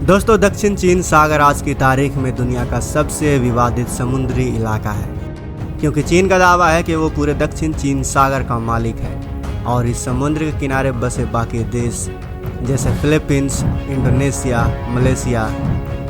दोस्तों, दक्षिण चीन सागर आज की तारीख में दुनिया का सबसे विवादित समुद्री इलाका है, क्योंकि चीन का दावा है कि वो पूरे दक्षिण चीन सागर का मालिक है और इस समुद्र के किनारे बसे बाकी देश जैसे फिलीपींस, इंडोनेशिया, मलेशिया,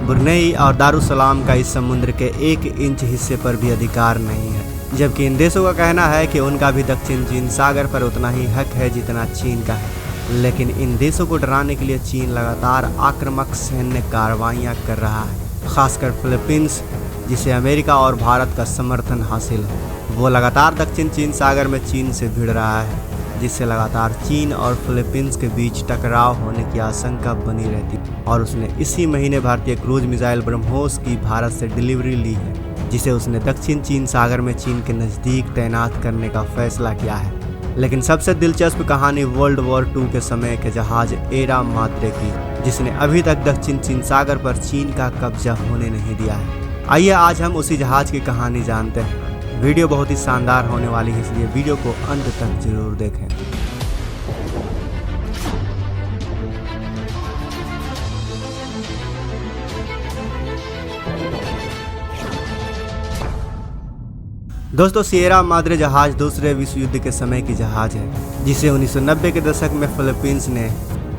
ब्रुनेई और दारुसलाम का इस समुद्र के 1 इंच हिस्से पर भी अधिकार नहीं है। जबकि इन देशों का कहना है कि उनका भी दक्षिण चीन सागर पर उतना ही हक है जितना चीन का है। लेकिन इन देशों को डराने के लिए चीन लगातार आक्रामक सैन्य कार्रवाइयाँ कर रहा है। खासकर फिलीपींस, जिसे अमेरिका और भारत का समर्थन हासिल है, वो लगातार दक्षिण चीन सागर में चीन से भिड़ रहा है, जिससे लगातार चीन और फिलीपींस के बीच टकराव होने की आशंका बनी रहती है। और उसने इसी महीने भारतीय क्रूज मिसाइल ब्रह्मोस की भारत से डिलीवरी ली है, जिसे उसने दक्षिण चीन सागर में चीन के नज़दीक तैनात करने का फैसला किया है। लेकिन सबसे दिलचस्प कहानी वर्ल्ड वॉर 2 के समय के जहाज एरा माद्रे की, जिसने अभी तक दक्षिण चीन सागर पर चीन का कब्जा होने नहीं दिया है। आइए आज हम उसी जहाज की कहानी जानते हैं। वीडियो बहुत ही शानदार होने वाली है, इसलिए वीडियो को अंत तक जरूर देखें। दोस्तों, सिएरा माद्रे जहाज दूसरे विश्व युद्ध के समय की जहाज है, जिसे 1990 के दशक में फिलीपींस ने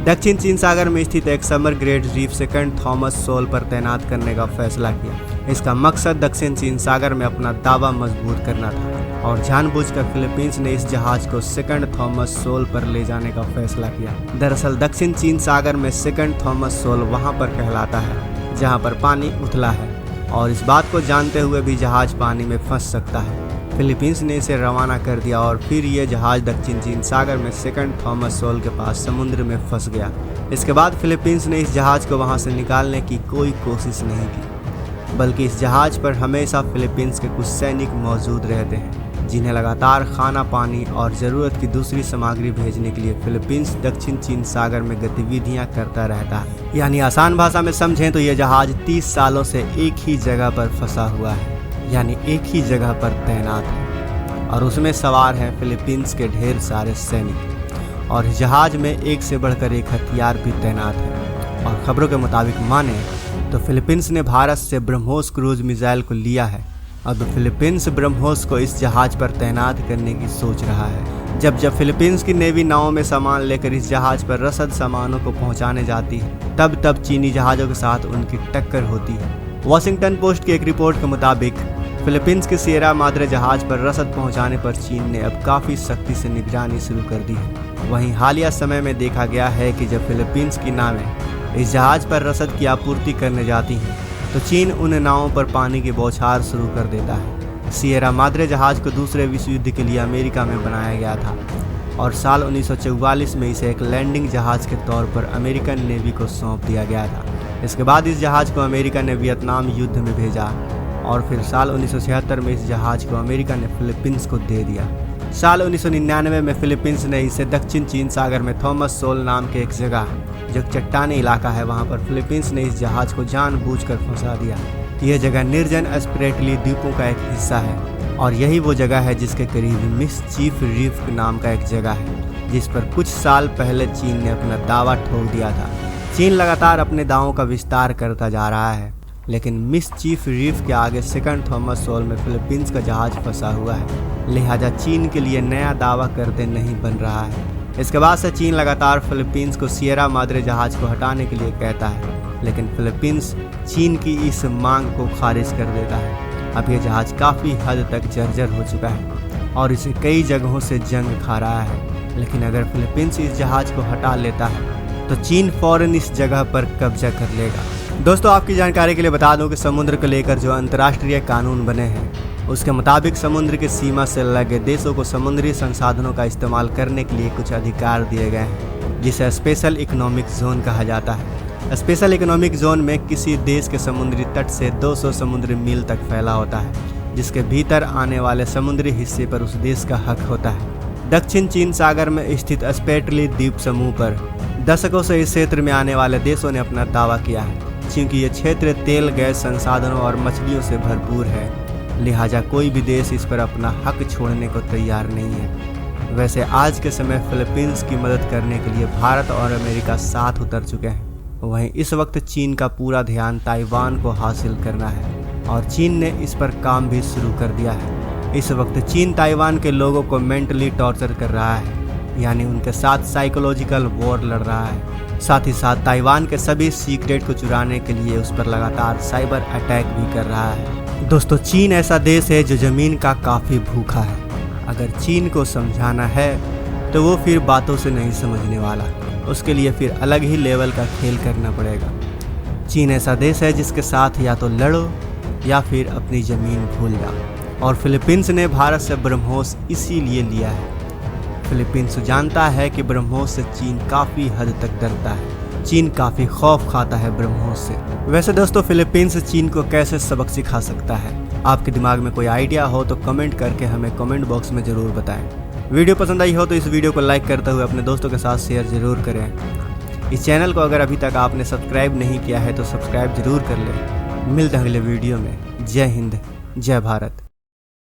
दक्षिण चीन सागर में स्थित एक समर ग्रेड रीफ सेकंड थॉमस सोल पर तैनात करने का फैसला किया। इसका मकसद दक्षिण चीन सागर में अपना दावा मजबूत करना था और जानबूझकर फिलीपींस ने इस जहाज को सेकंड थॉमस सोल पर ले जाने का फैसला किया। दरअसल दक्षिण चीन सागर में सेकंड थॉमस सोल वहाँ पर कहलाता है जहाँ पर पानी उथला है, और इस बात को जानते हुए भी जहाज पानी में फंस सकता है। फिलीपींस ने इसे रवाना कर दिया और फिर ये जहाज दक्षिण चीन सागर में सेकंड थॉमस सोल के पास समुद्र में फंस गया। इसके बाद फिलीपींस ने इस जहाज को वहां से निकालने की कोई कोशिश नहीं की, बल्कि इस जहाज पर हमेशा फिलीपींस के कुछ सैनिक मौजूद रहते हैं, जिन्हें लगातार खाना, पानी और ज़रूरत की दूसरी सामग्री भेजने के लिए फिलीपींस दक्षिण चीन सागर में गतिविधियाँ करता रहता है। यानी आसान भाषा में समझें तो ये जहाज 30 सालों से एक ही जगह पर फंसा हुआ है, यानी एक ही जगह पर तैनात है, और उसमें सवार हैं फिलीपींस के ढेर सारे सैनिक, और इस जहाज में एक से बढ़कर एक हथियार भी तैनात है। और खबरों के मुताबिक माने तो फिलीपींस ने भारत से ब्रह्मोस क्रूज मिसाइल को लिया है। अब फिलीपींस ब्रह्मोस को इस जहाज पर तैनात करने की सोच रहा है। जब फिलीपींस की नेवी नावों में सामान लेकर इस जहाज पर रसद सामानों को पहुंचाने जाती है, तब चीनी जहाज़ों के साथ उनकी टक्कर होती है। वॉशिंगटन पोस्ट की एक रिपोर्ट के मुताबिक फिलीपींस के सिएरा माद्रे जहाज पर रसद पहुंचाने पर चीन ने अब काफ़ी सख्ती से निगरानी शुरू कर दी है। वहीं हालिया समय में देखा गया है कि जब फिलीपींस की नावें इस जहाज पर रसद की आपूर्ति करने जाती हैं, तो चीन उन नावों पर पानी की बौछार शुरू कर देता है। सिएरा माद्रे जहाज को दूसरे विश्व युद्ध के लिए अमेरिका में बनाया गया था और साल 1944 में इसे एक लैंडिंग जहाज के तौर पर अमेरिकन नेवी को सौंप दिया गया था। इसके बाद इस जहाज को अमेरिका ने वियतनाम युद्ध में भेजा और फिर साल 1976 में इस जहाज को अमेरिका ने फिलीपींस को दे दिया। साल 1999 में फिलीपींस ने इसे दक्षिण चीन सागर में थॉमस सोल नाम के एक जगह, जो चट्टानी इलाका है, वहां पर फिलीपींस ने इस जहाज को जानबूझकर फंसा दिया। यह जगह निर्जन स्प्रेटली द्वीपों का एक हिस्सा है, और यही वो जगह है जिसके करीब मिसचीफ रीफ नाम का एक जगह है, जिस पर कुछ साल पहले चीन ने अपना दावा ठोक दिया था। चीन लगातार अपने दावों का विस्तार करता जा रहा है, लेकिन मिसचीफ रीफ के आगे सेकंड थॉमस सोल में फिलीपींस का जहाज फंसा हुआ है, लिहाजा चीन के लिए नया दावा करते नहीं बन रहा है। इसके बाद से चीन लगातार फिलीपींस को सिएरा माद्रे जहाज को हटाने के लिए कहता है, लेकिन फिलीपींस चीन की इस मांग को खारिज कर देता है। अब यह जहाज काफ़ी हद तक जर्जर हो चुका है और इसे कई जगहों से जंग खा रहा है, लेकिन अगर फिलीपींस इस जहाज को हटा लेता है तो चीन फौरन इस जगह पर कब्जा कर लेगा। दोस्तों, आपकी जानकारी के लिए बता दूं कि समुद्र को लेकर जो अंतर्राष्ट्रीय कानून बने हैं, उसके मुताबिक समुद्र की सीमा से लगे देशों को समुद्री संसाधनों का इस्तेमाल करने के लिए कुछ अधिकार दिए गए हैं, जिसे स्पेशल इकोनॉमिक जोन कहा जाता है। स्पेशल इकोनॉमिक जोन में किसी देश के समुद्री तट से 200 समुद्री मील तक फैला होता है, जिसके भीतर आने वाले समुद्री हिस्से पर उस देश का हक होता है। दक्षिण चीन सागर में स्थित स्प्रेटली द्वीप समूह पर दशकों से इस क्षेत्र में आने वाले देशों ने अपना दावा किया है। क्योंकि ये क्षेत्र तेल, गैस संसाधनों और मछलियों से भरपूर है, लिहाजा कोई भी देश इस पर अपना हक छोड़ने को तैयार नहीं है। वैसे आज के समय फिलीपींस की मदद करने के लिए भारत और अमेरिका साथ उतर चुके हैं। वहीं इस वक्त चीन का पूरा ध्यान ताइवान को हासिल करना है और चीन ने इस पर काम भी शुरू कर दिया है। इस वक्त चीन ताइवान के लोगों को मेंटली टॉर्चर कर रहा है, यानी उनके साथ साइकोलॉजिकल वॉर लड़ रहा है। साथ ही साथ ताइवान के सभी सीक्रेट को चुराने के लिए उस पर लगातार साइबर अटैक भी कर रहा है। दोस्तों, चीन ऐसा देश है जो ज़मीन का काफ़ी भूखा है। अगर चीन को समझाना है तो वो फिर बातों से नहीं समझने वाला, उसके लिए फिर अलग ही लेवल का खेल करना पड़ेगा। चीन ऐसा देश है जिसके साथ या तो लड़ो या फिर अपनी ज़मीन भूल जाओ। और फिलीपींस ने भारत से ब्रह्मोस इसीलिए लिया है। फिलीपींस जानता है कि ब्रह्मोस से चीन काफ़ी हद तक डरता है। चीन काफ़ी खौफ खाता है ब्रह्मोस से। वैसे दोस्तों, फिलीपींस चीन को कैसे सबक सिखा सकता है? आपके दिमाग में कोई आइडिया हो तो कमेंट करके हमें कमेंट बॉक्स में ज़रूर बताएं। वीडियो पसंद आई हो तो इस वीडियो को लाइक करते हुए अपने दोस्तों के साथ शेयर ज़रूर करें। इस चैनल को अगर अभी तक आपने सब्सक्राइब नहीं किया है तो सब्सक्राइब ज़रूर कर लें। मिलते हैं अगले वीडियो में। जय हिंद, जय भारत।